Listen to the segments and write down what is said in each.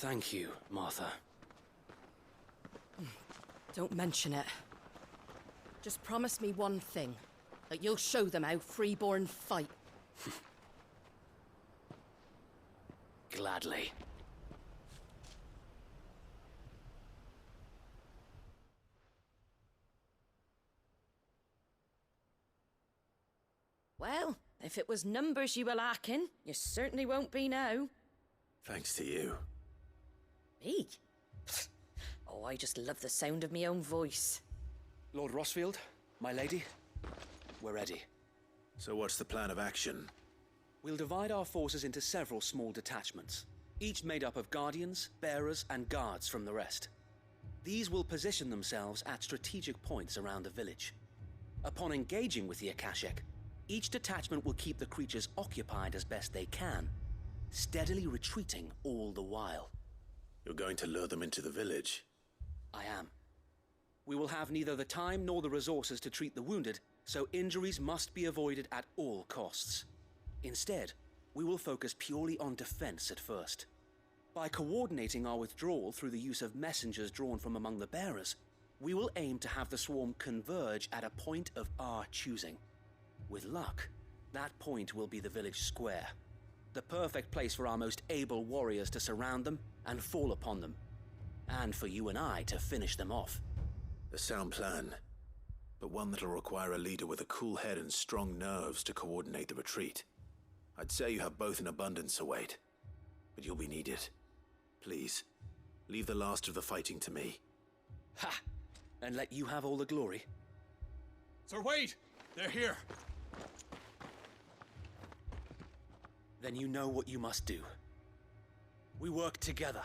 Thank you, Martha. Don't mention it. Just promise me one thing. That you'll show them how freeborn fight. Gladly. Well, if it was numbers you were lacking, you certainly won't be now. Thanks to you. Me? Oh, I just love the sound of my own voice. Lord Rossfield, my lady, we're ready. So what's the plan of action? We'll divide our forces into several small detachments, each made up of guardians, bearers, and guards from the rest. These will position themselves at strategic points around the village. Upon engaging with the Akashic, each detachment will keep the creatures occupied as best they can, steadily retreating all the while. You're going to lure them into the village? I am. We will have neither the time nor the resources to treat the wounded, so injuries must be avoided at all costs. Instead, we will focus purely on defense at first. By coordinating our withdrawal through the use of messengers drawn from among the bearers, we will aim to have the swarm converge at a point of our choosing. With luck, that point will be the village square, the perfect place for our most able warriors to surround them and fall upon them, and for you and I to finish them off. A sound plan, but one that'll require a leader with a cool head and strong nerves to coordinate the retreat. I'd say you have both in abundance await, but you'll be needed. Please, leave the last of the fighting to me. Ha! And let you have all the glory. Sir, wait! They're here! Then you know what you must do. We work together,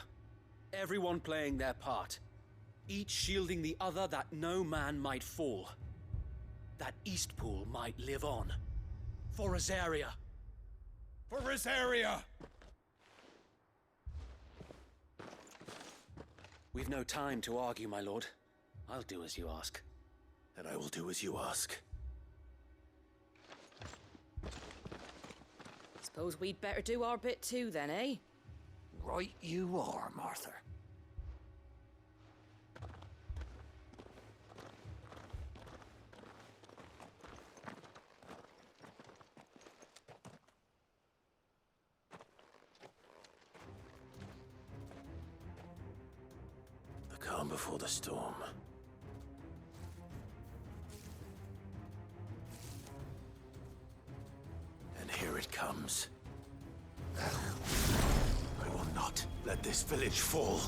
everyone playing their part, each shielding the other that no man might fall, that Eastpool might live on. For Rosaria! For Rosaria! We've no time to argue, my lord. I'll do as you ask. And I will do as you ask. Suppose we'd better do our bit too then, eh? Right you are, Martha. The calm before the storm. And here it comes. I will not let this village fall.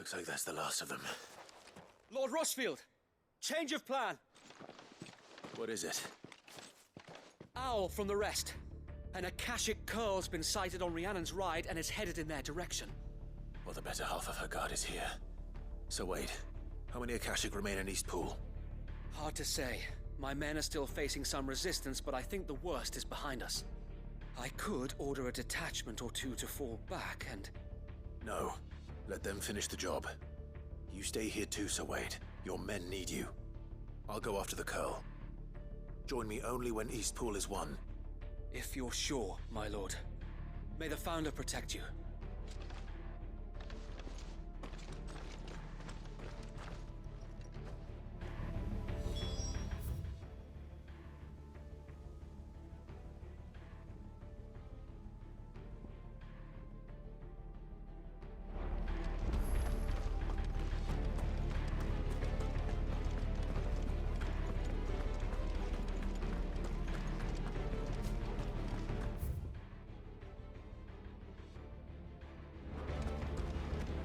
Looks like that's the last of them. Lord Rosfield! Change of plan! What is it? Owl from the rest. An Akashic curl's been sighted on Rhiannon's ride and is headed in their direction. Well, the better half of her guard is here. So wait, how many Akashic remain in Eastpool? Hard to say. My men are still facing some resistance, but I think the worst is behind us. I could order a detachment or two to fall back and... No. Let them finish the job. You stay here too, Sir Wade. Your men need you. I'll go after the Curl. Join me only when Eastpool is won. If you're sure, my lord. May the Founder protect you.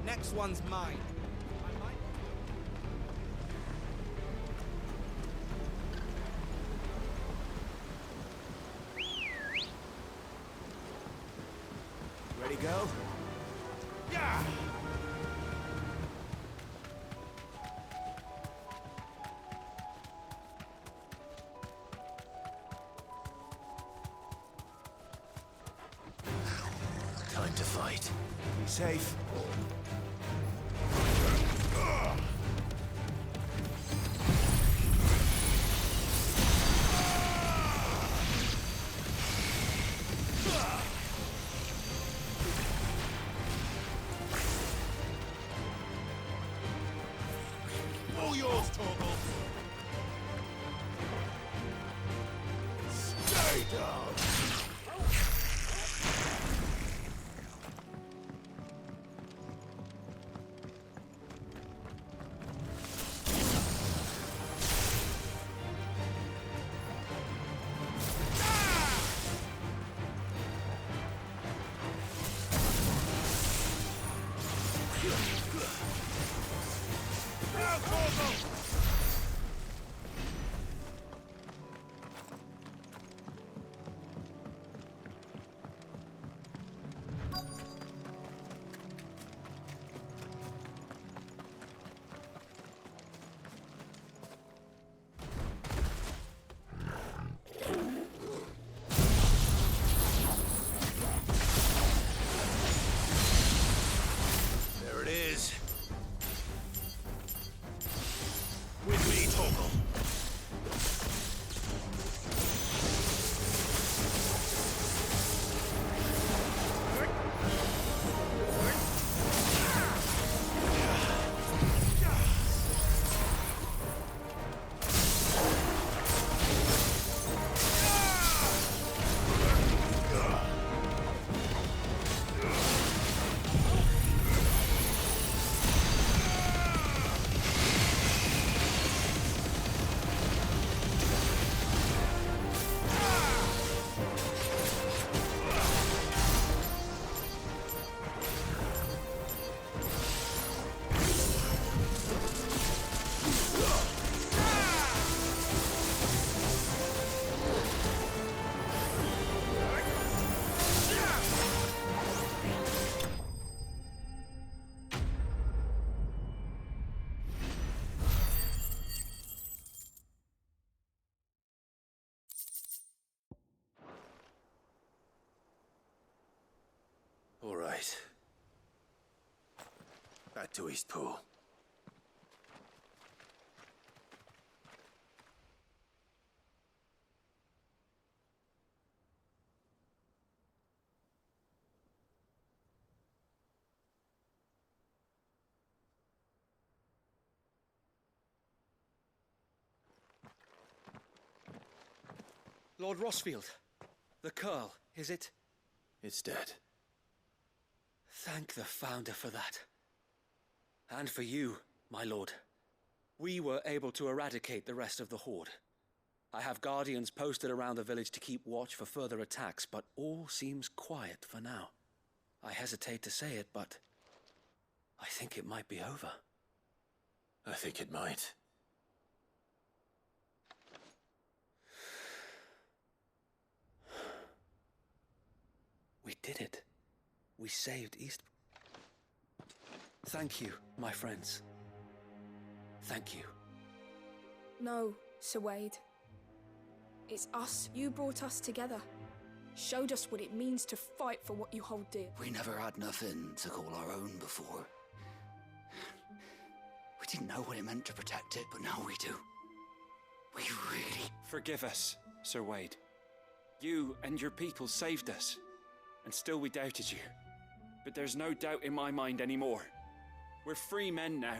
Next one's mine. Ready, go? Yeah! Time to fight. Be safe. All yours, Torgal! Stay down! Now, Torgal! There it is. With me, Torgal. All right. Back to Eastpool. Lord Rosfield, the Curl, is it? It's dead. Thank the Founder for that. And for you, my lord. We were able to eradicate the rest of the Horde. I have guardians posted around the village to keep watch for further attacks, but all seems quiet for now. I hesitate to say it, but I think it might be over. I think it might. We did it. We saved East... Thank you, my friends. Thank you. No, Sir Wade. It's us. You brought us together. Showed us what it means to fight for what you hold dear. We never had nothing to call our own before. We didn't know what it meant to protect it, but now we do. We really... Forgive us, Sir Wade. You and your people saved us, and still we doubted you. But there's no doubt in my mind anymore. We're free men now,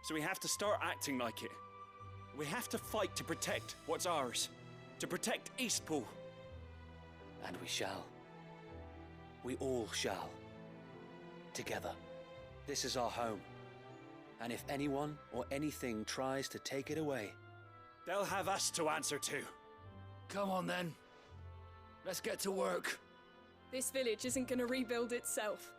so we have to start acting like it. We have to fight to protect what's ours, to protect Eastpool. And we shall. We all shall. Together. This is our home. And if anyone or anything tries to take it away... They'll have us to answer to. Come on then. Let's get to work. This village isn't gonna rebuild itself.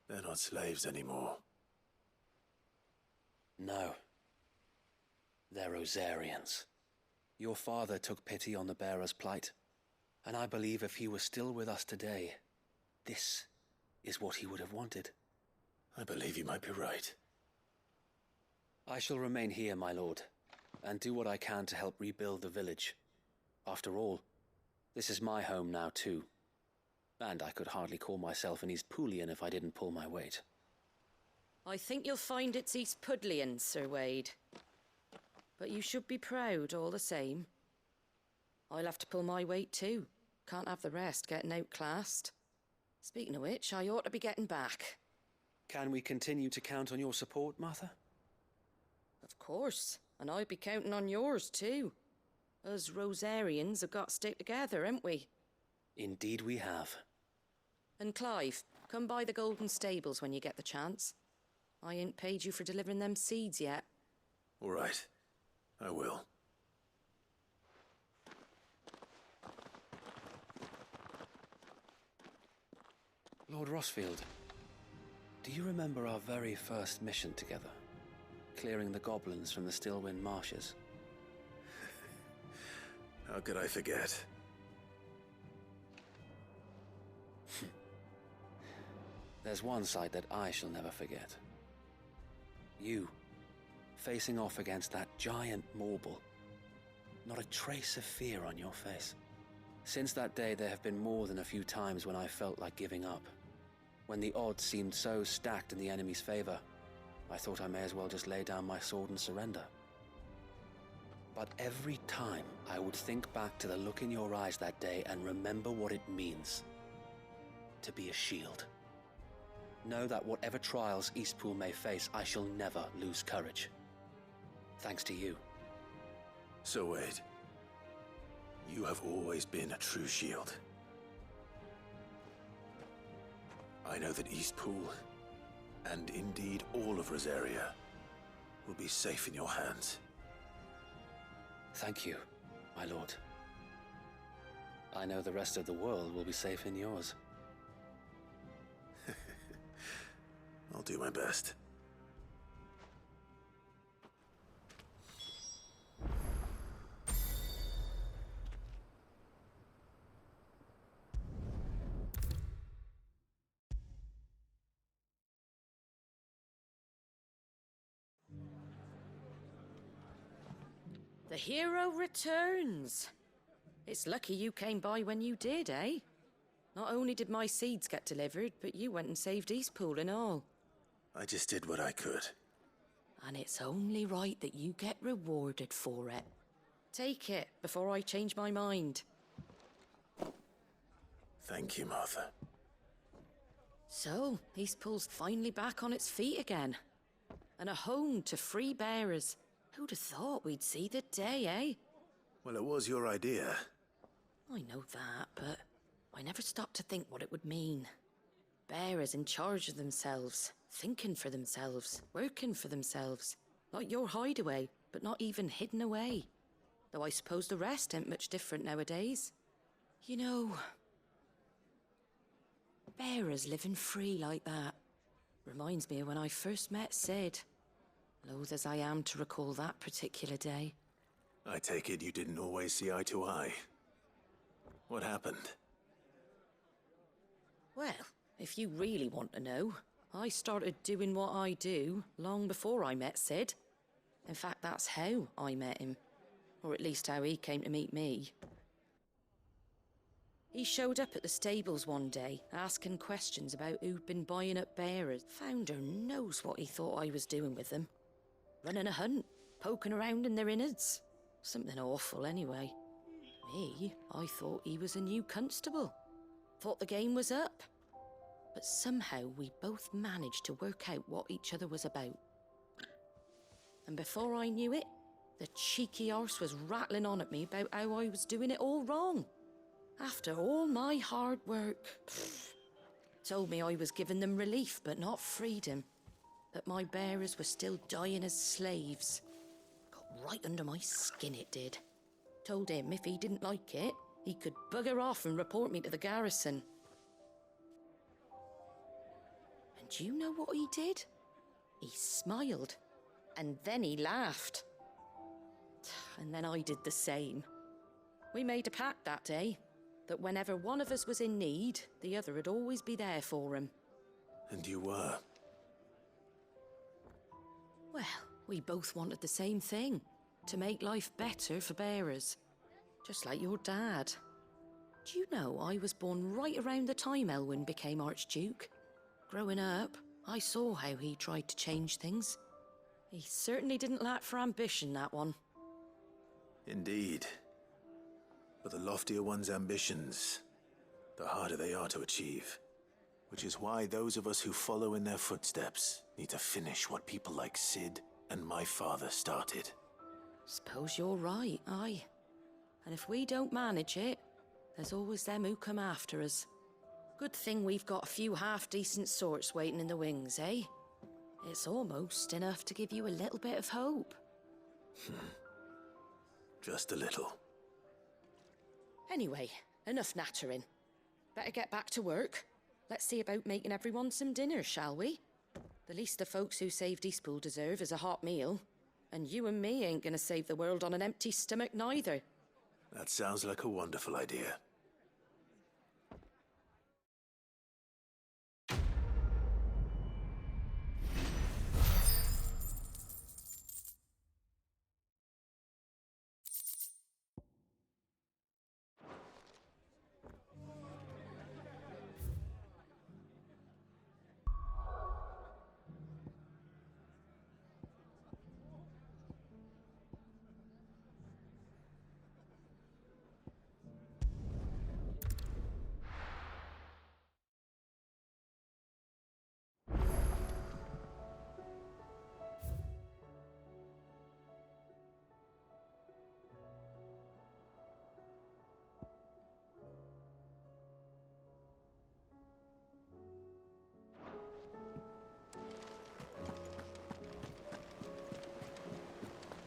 They're not slaves anymore. No. They're Rosarians. Your father took pity on the bearer's plight, and I believe if he were still with us today, this is what he would have wanted. I believe you might be right. I shall remain here, my lord, and do what I can to help rebuild the village. After all, this is my home now too. And I could hardly call myself an Eastpoolian if I didn't pull my weight. I think you'll find it's East Pudlian, Sir Wade. But you should be proud all the same. I'll have to pull my weight too. Can't have the rest getting outclassed. Speaking of which, I ought to be getting back. Can we continue to count on your support, Martha? Of course, and I'd be counting on yours too. Us Rosarians have got to stick together, haven't we? Indeed we have. And Clive, come by the Golden Stables when you get the chance. I ain't paid you for delivering them seeds yet. All right. I will. Lord Rossfield, do you remember our very first mission together? Clearing the goblins from the Stillwind marshes? How could I forget? There's one sight that I shall never forget. You, facing off against that giant Morble. Not a trace of fear on your face. Since that day, there have been more than a few times when I felt like giving up. When the odds seemed so stacked in the enemy's favor, I thought I may as well just lay down my sword and surrender. But every time, I would think back to the look in your eyes that day and remember what it means to be a shield. Know that whatever trials Eastpool may face, I shall never lose courage. Thanks to you. So Wade, you have always been a true shield. I know that Eastpool, and indeed all of Rosaria, will be safe in your hands. Thank you, my lord. I know the rest of the world will be safe in yours. I'll do my best. The hero returns. It's lucky you came by when you did, eh? Not only did my seeds get delivered, but you went and saved Eastpool and all. I just did what I could. And it's only right that you get rewarded for it. Take it before I change my mind. Thank you, Martha. So, Eastpool's finally back on its feet again. And a home to free bearers. Who'd have thought we'd see the day, eh? Well, it was your idea. I know that, but I never stopped to think what it would mean. Bearers in charge of themselves, thinking for themselves, working for themselves, Like your hideaway, but not even hidden away. Though I suppose the rest ain't much different nowadays. You know, bearers living free like that reminds me of when I first met Sid. Loath as I am to recall that particular day. I take it you didn't always see eye to eye. What happened? Well, if you really want to know, I started doing what I do long before I met Sid. In fact, that's how I met him. Or at least how he came to meet me. He showed up at the stables one day, asking questions about who'd been buying up bearers. Founder knows what he thought I was doing with them. Running a hunt, poking around in their innards. Something awful, anyway. Me, I thought he was a new constable. Thought the game was up. But somehow we both managed to work out what each other was about. And before I knew it, the cheeky arse was rattling on at me about how I was doing it all wrong. After all my hard work. Told me I was giving them relief, but not freedom. That my bearers were still dying as slaves. Got right under my skin, it did. Told him if he didn't like it, he could bugger off and report me to the garrison. And do you know what he did? He smiled. And then he laughed. And then I did the same. We made a pact that day, that whenever one of us was in need, the other would always be there for him. And you were? Well, we both wanted the same thing, to make life better for bearers. Just like your dad. Do you know I was born right around the time Elwyn became Archduke? Growing up, I saw how he tried to change things. He certainly didn't lack for ambition, that one. Indeed. But the loftier one's ambitions, the harder they are to achieve. Which is why those of us who follow in their footsteps need to finish what people like Sid and my father started. Suppose you're right, aye. And if we don't manage it, there's always them who come after us. Good thing we've got a few half-decent sorts waiting in the wings, eh? It's almost enough to give you a little bit of hope. Just a little. Anyway, enough nattering. Better get back to work. Let's see about making everyone some dinner, shall we? The least the folks who saved Eastpool deserve is a hot meal. And you and me ain't gonna save the world on an empty stomach neither. That sounds like a wonderful idea.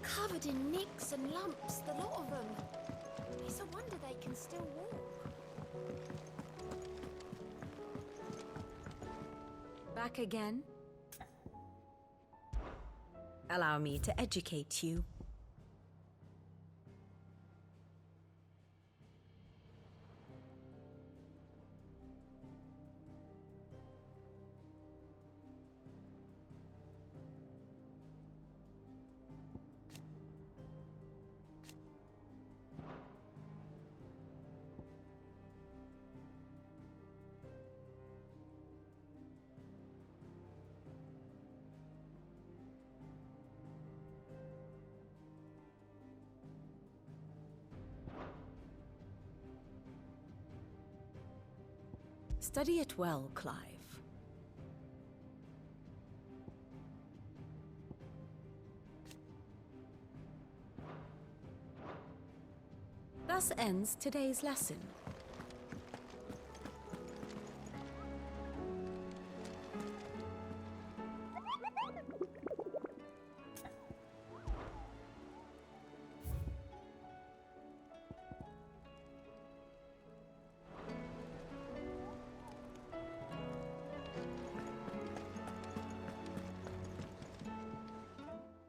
Covered in nicks and lumps, the lot of them. It's a wonder they can still walk. Back again? Allow me to educate you. Study it well, Clive. Thus ends today's lesson.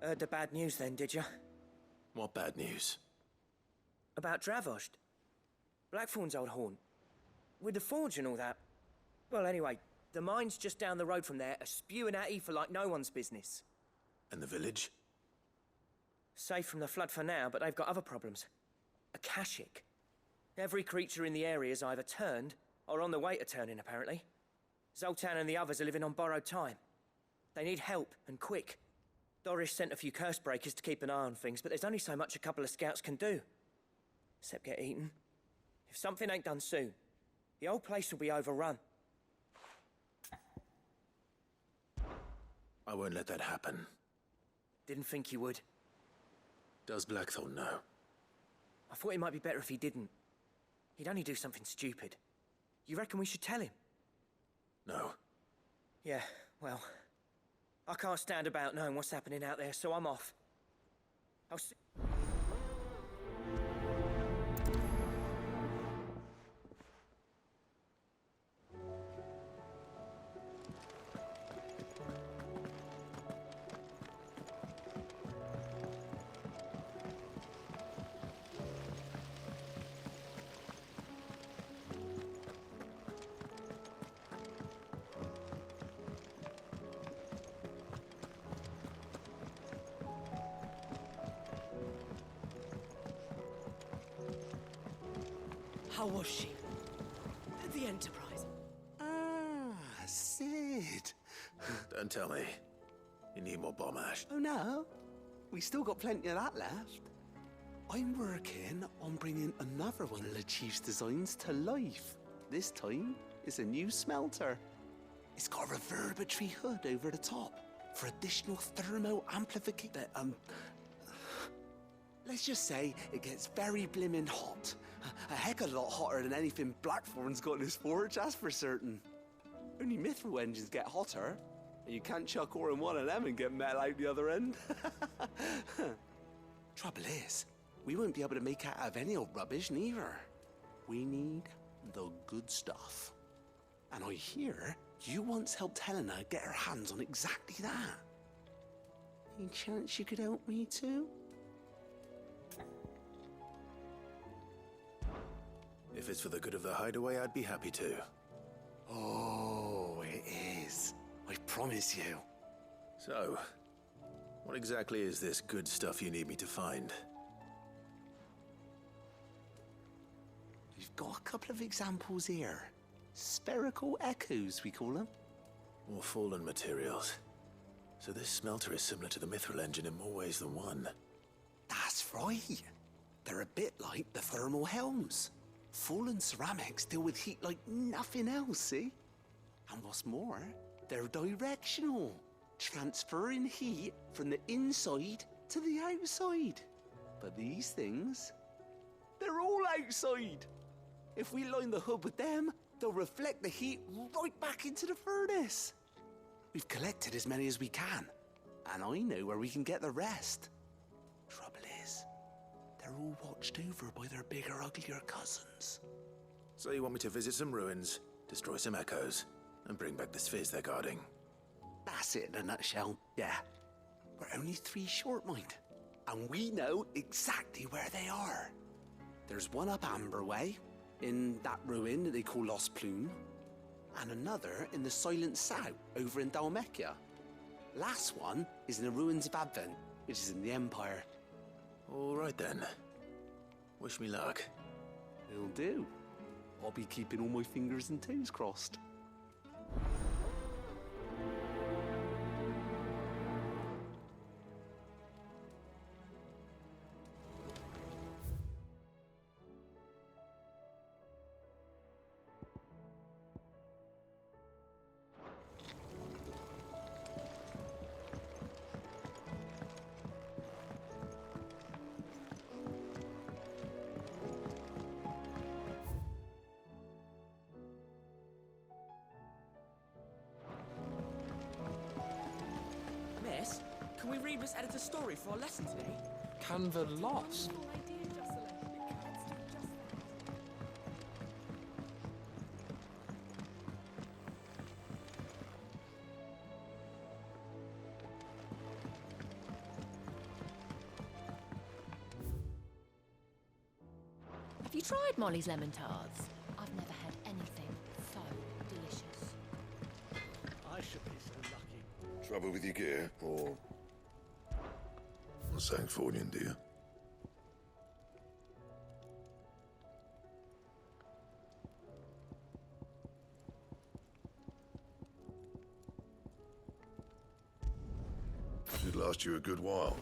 Heard the bad news then, did you? What bad news? About Dravost. Blackthorn's old haunt. With the forge and all that. Well, anyway, the mines just down the road from there are spewing at ether like no one's business. And the village? Safe from the flood for now, but they've got other problems. Akashic. Every creature in the area is either turned or on the way to turning, apparently. Zoltan and the others are living on borrowed time. They need help, and quick. Doris sent a few curse breakers to keep an eye on things, but there's only so much a couple of scouts can do. Except get eaten. If something ain't done soon, the old place will be overrun. I won't let that happen. Didn't think you would. Does Blackthorn know? I thought it might be better if he didn't. He'd only do something stupid. You reckon we should tell him? No. Yeah, well, I can't stand about knowing what's happening out there, so I'm off. I'll see... How was she? The Enterprise. Ah, Sid. Don't tell me. You need more bomb ash. Oh no, we still got plenty of that left. I'm working on bringing another one of the Chief's designs to life. This time, it's a new smelter. It's got a reverberatory hood over the top for additional thermo amplification. Let's just say it gets very blimmin' hot. A heck of a lot hotter than anything Blackthorn's got in his forge, that's for certain. Only mithril engines get hotter, and you can't chuck ore in one of them and get metal out the other end. Trouble is, we won't be able to make out of any old rubbish neither. We need the good stuff. And I hear you once helped Helena get her hands on exactly that. Any chance you could help me too? If it's for the good of the hideaway, I'd be happy to. Oh, it is. I promise you. So, what exactly is this good stuff you need me to find? We've got a couple of examples here. Spherical echoes, we call them. More fallen materials. So this smelter is similar to the mithril engine in more ways than one. That's right. They're a bit like the thermal helms. Fallen ceramics deal with heat like nothing else, see? And what's more, they're directional, transferring heat from the inside to the outside. But these things, they're all outside. If we line the hood with them, they'll reflect the heat right back into the furnace. We've collected as many as we can, and I know where we can get the rest. Trouble is, they're all watched over by their bigger, uglier cousins. So you want me to visit some ruins, destroy some echoes, and bring back the spheres they're guarding? That's it in a nutshell, yeah. We're only 3 short, mind. And we know exactly where they are. There's one up Amber Way, in that ruin that they call Lost Plume, and another in the Silent South, over in Dalmekia. Last one is in the ruins of Advent, which is in the Empire. All right then. Wish me luck. Will do. I'll be keeping all my fingers and toes crossed. Miss, can we read Miss Editor's story for our lesson today? Canva lost. tried Molly's lemon tarts? I've never had anything so delicious. I should be so lucky. Trouble with your gear, or Sancfordian, dear? Should last you a good while.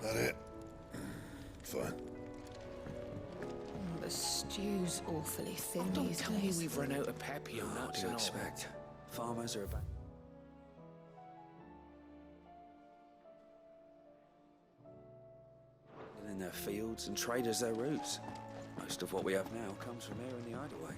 That it? Fine. The stew's awfully thin Don't these tell me days. we've run out of pepio nuts. What do you expect? Farmers are about. In their fields and traders their roots. Most of what we have now comes from here in the Hideaway.